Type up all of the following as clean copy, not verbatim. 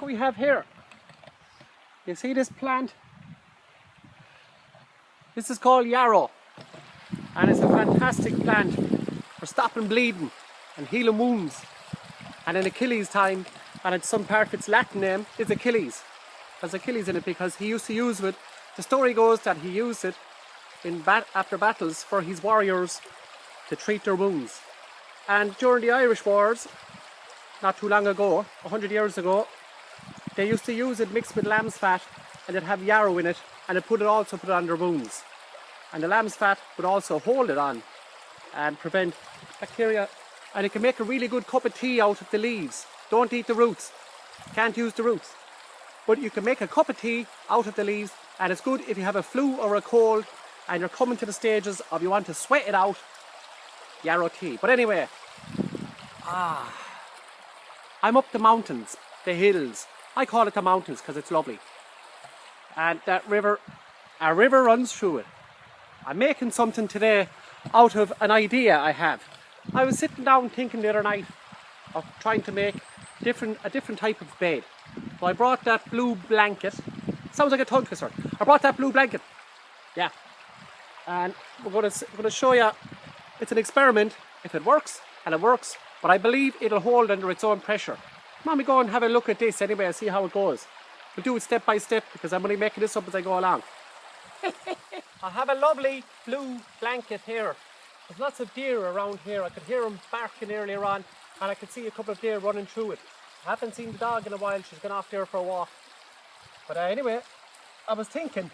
what we have here. You see this plant? This is called yarrow, and it's a fantastic plant for stopping bleeding and healing wounds. And in Achilles' time, and in some part of its Latin name, is Achilles. There's Achilles in it because he used to use it. The story goes that he used it after battles for his warriors to treat their wounds. And during the Irish Wars, not too long ago, 100 years ago, they used to use it mixed with lamb's fat, and it'd have yarrow in it, and it also put it on their wounds. And the lamb's fat would also hold it on and prevent bacteria. And it can make a really good cup of tea out of the leaves. Don't eat the roots. Can't use the roots. But you can make a cup of tea out of the leaves, and it's good if you have a flu or a cold and you're coming to the stages of you want to sweat it out, yarrow tea. But anyway, I'm up the mountains, the hills. I call it the mountains because it's lovely. And that river, a river runs through it. I'm making something today out of an idea I have. I was sitting down thinking the other night of trying to make a different type of bed. So I brought that blue blanket. Sounds like a tongue twister. I brought that blue blanket. Yeah. And we're going to show you, it's an experiment. If it works, and it works, but I believe it'll hold under its own pressure. Let me go and have a look at this anyway and see how it goes. We'll do it step by step because I'm only making this up as I go along. I have a lovely blue blanket here. There's lots of deer around here. I could hear them barking earlier on, and I could see a couple of deer running through it. I haven't seen the dog in a while. She's gone off there for a walk. But anyway, I was thinking,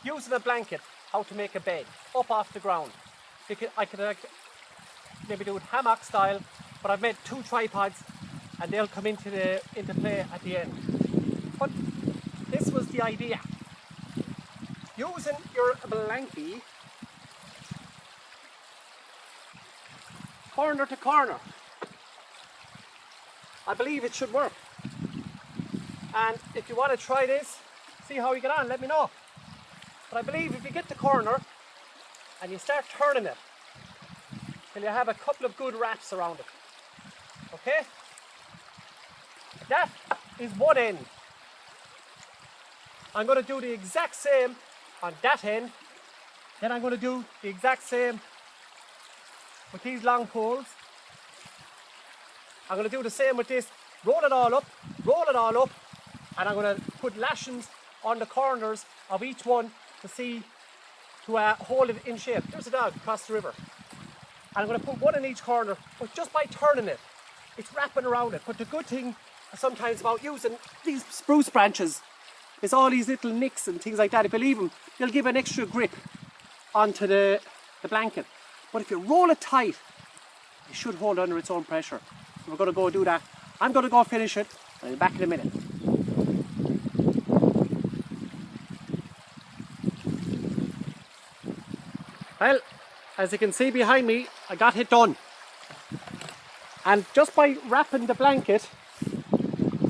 using a blanket, how to make a bed up off the ground. I could maybe do it hammock style, but I've made 2 tripods, and they'll come into play at the end. But this was the idea. Using your blankie corner to corner. I believe it should work. And if you want to try this, see how you get on, let me know. But I believe if you get the corner and you start turning it till you have a couple of good wraps around it. Okay? That is one end. I'm going to do the exact same on that end. Then I'm going to do the exact same with these long poles. I'm going to do the same with this. Roll it all up, and I'm going to put lashings on the corners of each one to hold it in shape. There's a dog across the river. And I'm going to put one in each corner, but just by turning it, it's wrapping around it. But the good thing sometimes about using these spruce branches is all these little nicks and things like that. If you leave them, they'll give an extra grip onto the blanket. But if you roll it tight, it should hold under its own pressure. So we're going to go do that. I'm going to go finish it, and I'll be back in a minute. Well, as you can see behind me, I got it done. And just by wrapping the blanket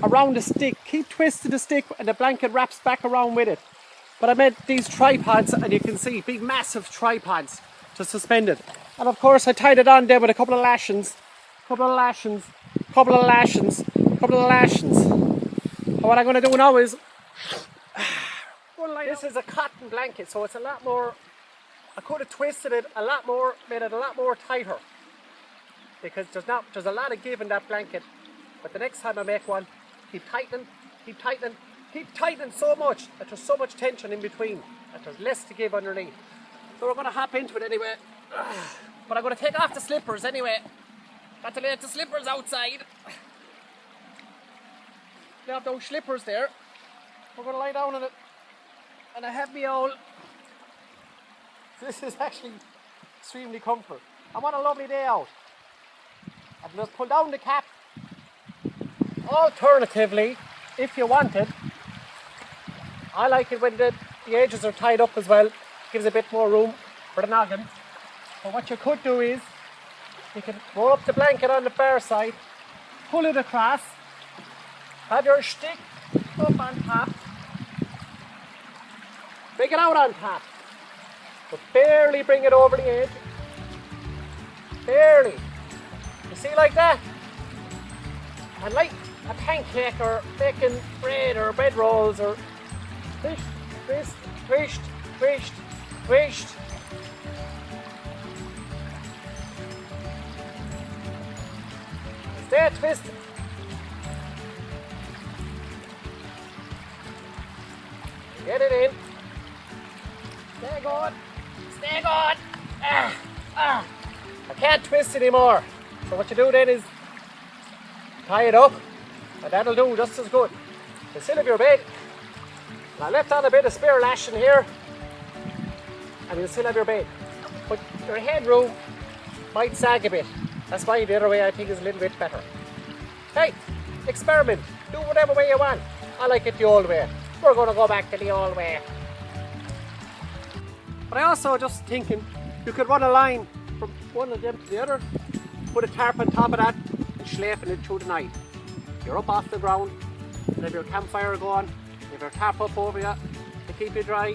around the stick, keep twisting the stick and the blanket wraps back around with it. But I made these tripods, and you can see big massive tripods to suspend it. And of course I tied it on there with a couple of lashings. And what I'm going to do now is, this is a cotton blanket, so it's a lot more, I could have twisted it a lot more, made it a lot more tighter. Because there's a lot of give in that blanket. But the next time I make one, keep tightening so much that there's so much tension in between that there's less to give underneath. So we're going to hop into it anyway. But I'm going to take off the slippers anyway. Got to let the slippers outside. They have those slippers there. We're going to lie down on it. And I have me all. This is actually extremely comfortable. I'm on a lovely day out. I can just pull down the cap. Alternatively, if you want it, I like it when the edges are tied up as well. Gives a bit more room for the noggin. But what you could do is, you can roll up the blanket on the far side, pull it across, have your stick up on top, bring it out on top, but barely bring it over the edge. Barely. You see, like that? And like a pancake or bacon bread or bread rolls or twist, twist, twist, twist. Stay twist. Get it in. Stay going. Stay going. I can't twist anymore. So what you do then is tie it up, and that'll do just as good. The sill of your bed. I left on a bit of spare lashing here, and you'll still have your bed. But your headroom might sag a bit. That's why the other way I think is a little bit better. Hey, experiment. Do whatever way you want. I like it the old way. We're going to go back to the old way. But I also just thinking, you could run a line from one of them to the other, put a tarp on top of that, and slaving it through the night. You're up off the ground, you have your campfire going, you have your tarp up over you to keep you dry.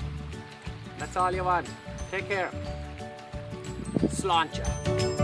That's all you want. Take care. Sláinte.